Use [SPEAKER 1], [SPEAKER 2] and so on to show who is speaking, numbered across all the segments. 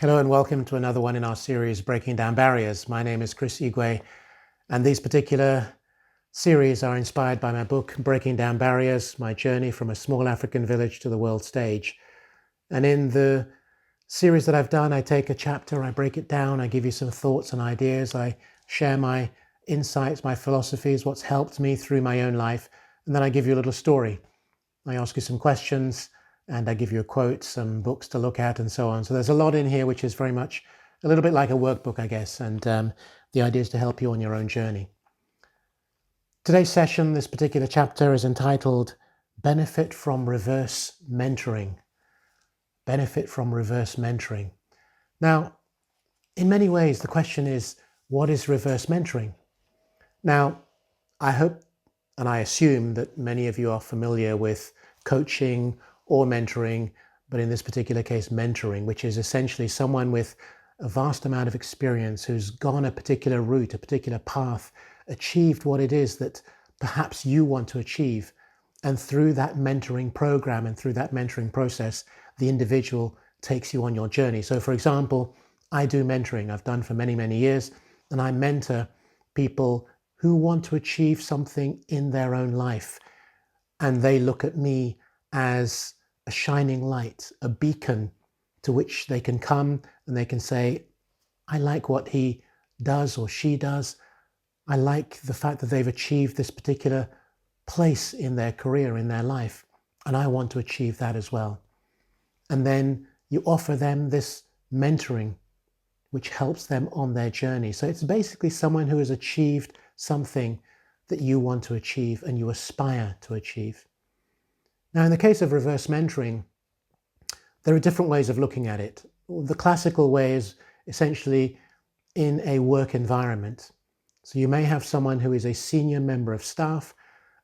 [SPEAKER 1] Hello and welcome to another one in our series, Breaking Down Barriers. My name is Chris Igwe, and these particular series are inspired by my book, Breaking Down Barriers, My Journey from a Small African Village to the World Stage. And in the series that I've done, I take a chapter, I break it down, I give you some thoughts and ideas, I share my insights, my philosophies, what's helped me through my own life, and then I give you a little story. I ask you some questions, and I give you a quote, some books to look at, and so on. So there's a lot in here which is very much a little bit like a workbook, I guess, and the idea is to help you on your own journey. Today's session, this particular chapter, is entitled Benefit from Reverse Mentoring. Benefit from reverse mentoring. Now, in many ways, the question is, what is reverse mentoring? Now, I hope and I assume that many of you are familiar with coaching or mentoring, but in this particular case, mentoring, which is essentially someone with a vast amount of experience who's gone a particular route, a particular path, achieved what it is that perhaps you want to achieve. And through that mentoring program and through that mentoring process, the individual takes you on your journey. So for example, I do mentoring. I've done for many, many years, and I mentor people who want to achieve something in their own life. And they look at me as a shining light, a beacon to which they can come and they can say, I like what he does or she does. I like the fact that they've achieved this particular place in their career, in their life, and I want to achieve that as well. And then you offer them this mentoring, which helps them on their journey. So it's basically someone who has achieved something that you want to achieve and you aspire to achieve. Now, in the case of reverse mentoring, there are different ways of looking at it. The classical way is essentially in a work environment. So you may have someone who is a senior member of staff,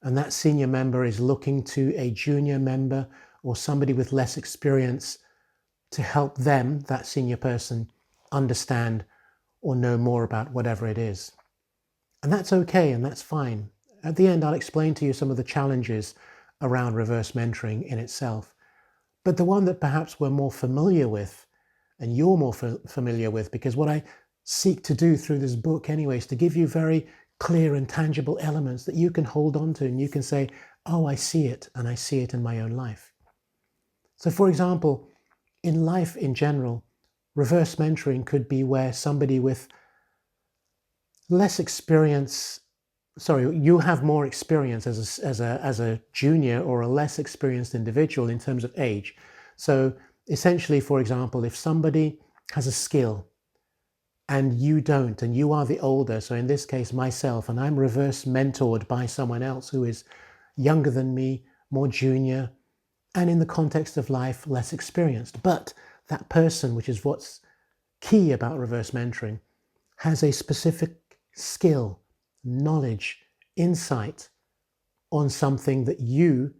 [SPEAKER 1] and that senior member is looking to a junior member or somebody with less experience to help them, that senior person, understand or know more about whatever it is. And that's okay, and that's fine. At the end, I'll explain to you some of the challenges around reverse mentoring in itself. But the one that perhaps we're more familiar with, and you're more familiar with, because what I seek to do through this book anyway is to give you very clear and tangible elements that you can hold on to and you can say, oh, I see it, and I see it in my own life. So for example, in life in general, reverse mentoring could be where somebody with less experience, you have more experience as a junior or a less experienced individual in terms of age. So essentially, for example, if somebody has a skill and you don't, and you are the older, so in this case myself, and I'm reverse mentored by someone else who is younger than me, more junior, and in the context of life, less experienced. But that person, which is what's key about reverse mentoring, has a specific skill, knowledge, insight on something that you,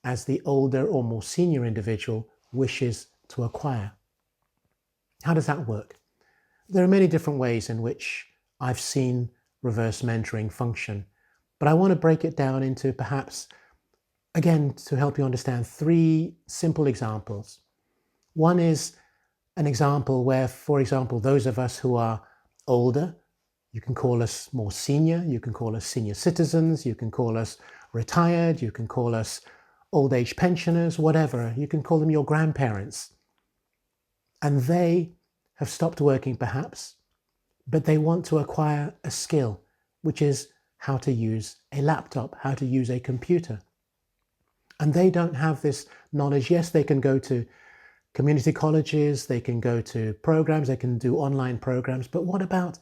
[SPEAKER 1] as the older or more senior individual, wishes to acquire. How does that work? There are many different ways in which I've seen reverse mentoring function, but I want to break it down into perhaps, again, to help you understand, 3 simple examples. One is an example where, for example, those of us who are older, you can call us more senior, you can call us senior citizens, you can call us retired, you can call us old age pensioners, whatever. You can call them your grandparents. And they have stopped working perhaps, but they want to acquire a skill, which is how to use a laptop, how to use a computer. And they don't have this knowledge. Yes, they can go to community colleges, they can go to programs, they can do online programs, but what about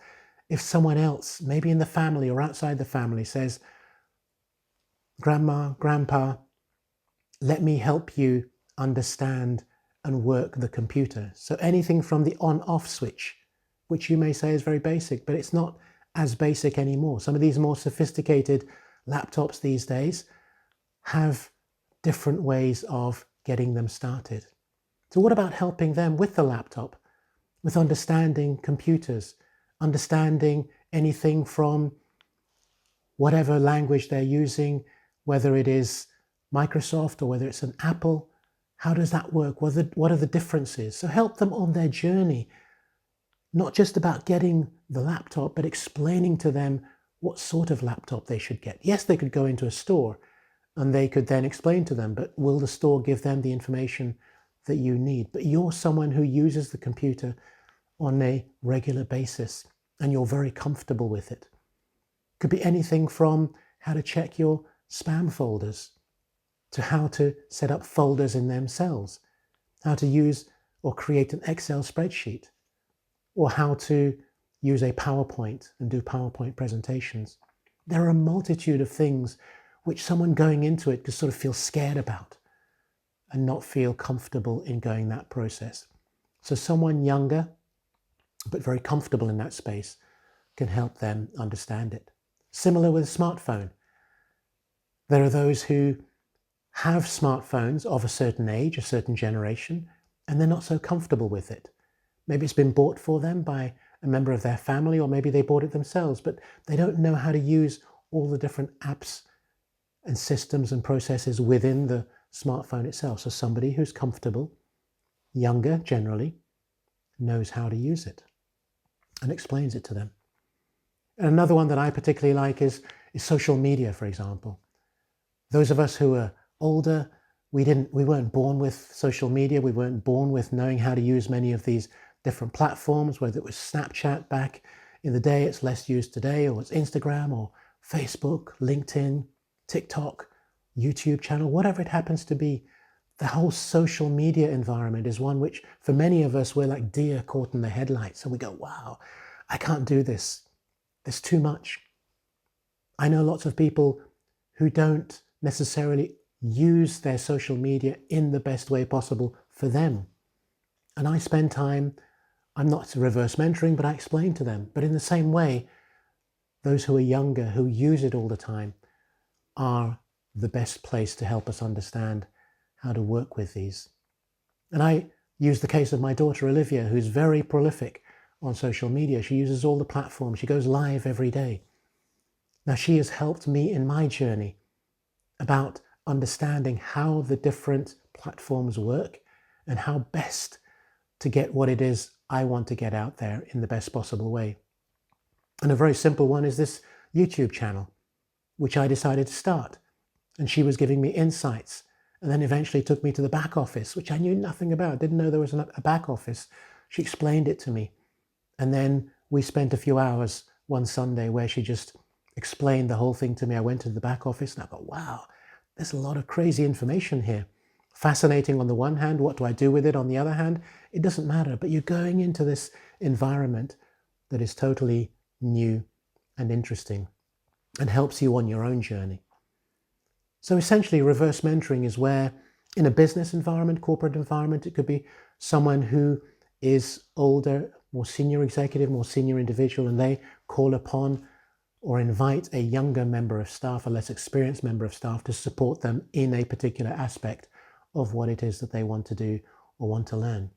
[SPEAKER 1] if someone else, maybe in the family or outside the family, says, Grandma, Grandpa, let me help you understand and work the computer. So anything from the on-off switch, which you may say is very basic, but it's not as basic anymore. Some of these more sophisticated laptops these days have different ways of getting them started. So what about helping them with the laptop, with understanding computers, understanding anything from whatever language they're using, whether it is Microsoft or whether it's an Apple? How does that work? What are the differences? So help them on their journey not just about getting the laptop, but explaining to them what sort of laptop they should get. Yes, they could go into a store and they could then explain to them, but will the store give them the information that you need? But you're someone who uses the computer on a regular basis and you're very comfortable with it. Could be anything from how to check your spam folders to how to set up folders in themselves, how to use or create an Excel spreadsheet, or how to use a PowerPoint and do PowerPoint presentations. There are a multitude of things which someone going into it could sort of feel scared about and not feel comfortable in going that process. So someone younger, but very comfortable in that space, can help them understand it. Similar with a smartphone. There are those who have smartphones of a certain age, a certain generation, and they're not so comfortable with it. Maybe it's been bought for them by a member of their family, or maybe they bought it themselves, but they don't know how to use all the different apps and systems and processes within the smartphone itself. So somebody who's comfortable, younger generally, knows how to use it and explains it to them. And another one that I particularly like is social media, for example. Those of us who are older, we weren't born with social media. We weren't born with knowing how to use many of these different platforms, whether it was Snapchat back in the day, it's less used today, or it's Instagram or Facebook, LinkedIn, TikTok, YouTube channel, whatever it happens to be. The whole social media environment is one which, for many of us, we're like deer caught in the headlights. And we go, wow, I can't do this. There's too much. I know lots of people who don't necessarily use their social media in the best way possible for them. And I spend time, I'm not reverse mentoring, but I explain to them. But in the same way, those who are younger, who use it all the time, are the best place to help us understand how to work with these. And I use the case of my daughter, Olivia, who's very prolific on social media. She uses all the platforms. She goes live every day. Now, she has helped me in my journey about understanding how the different platforms work and how best to get what it is I want to get out there in the best possible way. And a very simple one is this YouTube channel, which I decided to start. And she was giving me insights, and then eventually took me to the back office, which I knew nothing about, didn't know there was a back office. She explained it to me. And then we spent a few hours one Sunday where she just explained the whole thing to me. I went to the back office and I thought, wow, there's a lot of crazy information here. Fascinating on the one hand, what do I do with it on the other hand? It doesn't matter, but you're going into this environment that is totally new and interesting and helps you on your own journey. So essentially, reverse mentoring is where in a business environment, corporate environment, it could be someone who is older, more senior executive, more senior individual, and they call upon or invite a younger member of staff, a less experienced member of staff, to support them in a particular aspect of what it is that they want to do or want to learn.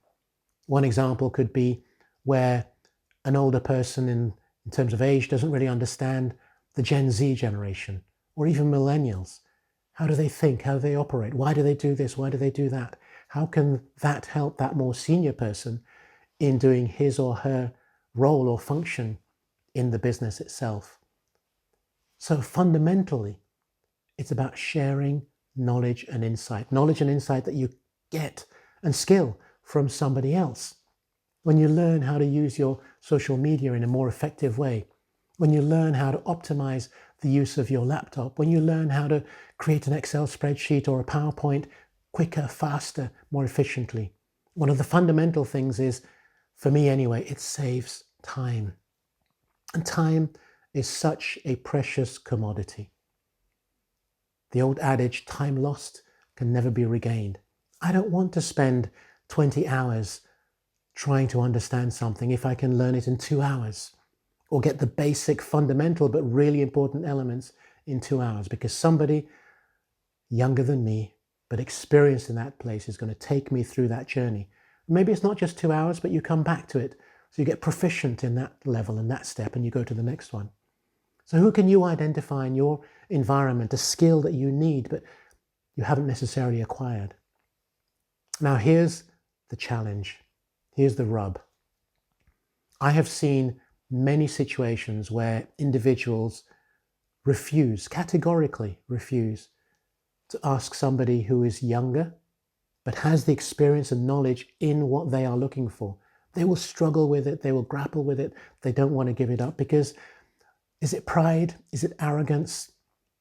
[SPEAKER 1] One example could be where an older person in terms of age doesn't really understand the Gen Z generation or even millennials. How do they think? How do they operate? Why do they do this? Why do they do that? How can that help that more senior person in doing his or her role or function in the business itself? So fundamentally, it's about sharing knowledge and insight that you get and skill from somebody else. When you learn how to use your social media in a more effective way, when you learn how to optimize the use of your laptop, when you learn how to create an Excel spreadsheet or a PowerPoint quicker, faster, more efficiently. One of the fundamental things is, for me anyway, it saves time. And time is such a precious commodity. The old adage, time lost can never be regained. I don't want to spend 20 hours trying to understand something if I can learn it in 2 hours, or get the basic, fundamental, but really important elements in 2 hours, because somebody younger than me, but experienced in that place, is going to take me through that journey. Maybe it's not just 2 hours, but you come back to it. So you get proficient in that level and that step, and you go to the next one. So who can you identify in your environment, a skill that you need, but you haven't necessarily acquired? Now here's the challenge. Here's the rub. I have seen many situations where individuals categorically refuse to ask somebody who is younger, but has the experience and knowledge in what they are looking for. They will struggle with it. They will grapple with it. They don't want to give it up because is it pride? Is it arrogance?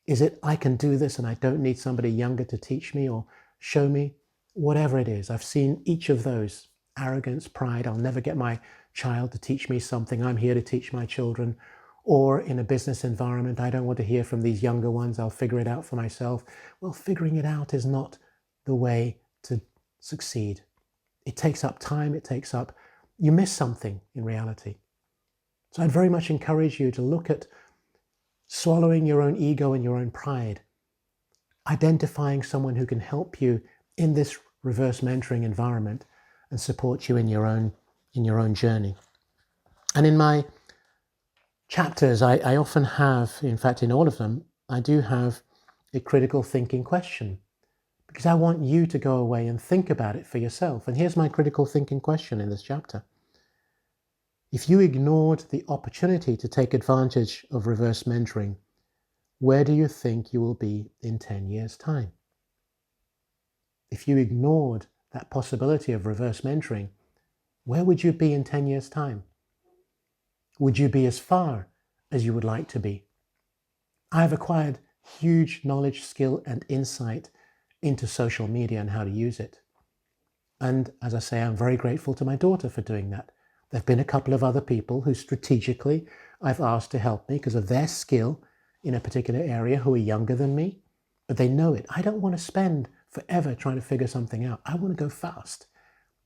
[SPEAKER 1] Is it, I can do this and I don't need somebody younger to teach me or show me? Whatever it is, I've seen each of those. Arrogance, pride, I'll never get my child to teach me something. I'm here to teach my children. Or in a business environment, I don't want to hear from these younger ones. I'll figure it out for myself. Well, figuring it out is not the way to succeed. It takes up time. You miss something in reality. So I'd very much encourage you to look at swallowing your own ego and your own pride, identifying someone who can help you in this reverse mentoring environment and support you in your own journey. And in my chapters, I often have, in fact, in all of them, I do have a critical thinking question because I want you to go away and think about it for yourself. And here's my critical thinking question in this chapter. If you ignored the opportunity to take advantage of reverse mentoring, where do you think you will be in 10 years' time? If you ignored that possibility of reverse mentoring, where would you be in 10 years' time? Would you be as far as you would like to be? I've acquired huge knowledge, skill, and insight into social media and how to use it. And as I say, I'm very grateful to my daughter for doing that. There have been a couple of other people who strategically I've asked to help me because of their skill in a particular area who are younger than me, but they know it. I don't want to spend forever trying to figure something out. I want to go fast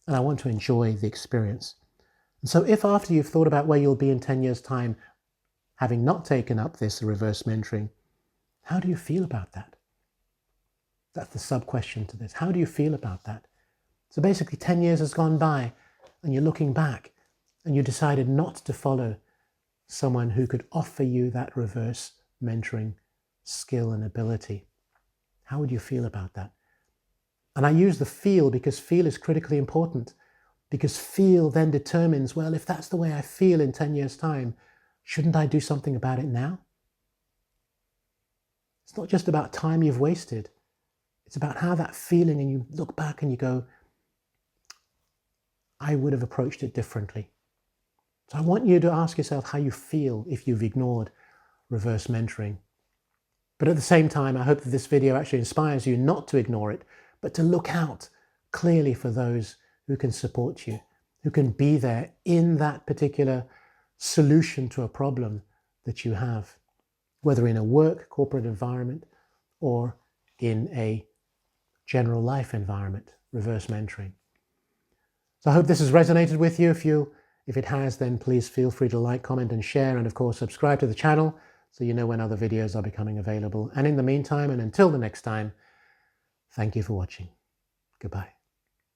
[SPEAKER 1] and I want to enjoy the experience. And so if after you've thought about where you'll be in 10 years' time, having not taken up this reverse mentoring, how do you feel about that? That's the sub-question to this. How do you feel about that? So basically 10 years has gone by and you're looking back and you decided not to follow someone who could offer you that reverse mentoring skill and ability. How would you feel about that? And I use the feel because feel is critically important, because feel then determines, well, if that's the way I feel in 10 years' time, shouldn't I do something about it now? It's not just about time you've wasted. It's about how that feeling, and you look back and you go, I would have approached it differently. So I want you to ask yourself how you feel if you've ignored reverse mentoring. But at the same time, I hope that this video actually inspires you not to ignore it, but to look out clearly for those who can support you, who can be there in that particular solution to a problem that you have, whether in a work, corporate environment, or in a general life environment, reverse mentoring. So I hope this has resonated with you. If it has, then please feel free to like, comment, and share, and of course subscribe to the channel so you know when other videos are becoming available. And in the meantime, and until the next time, thank you for watching. Goodbye.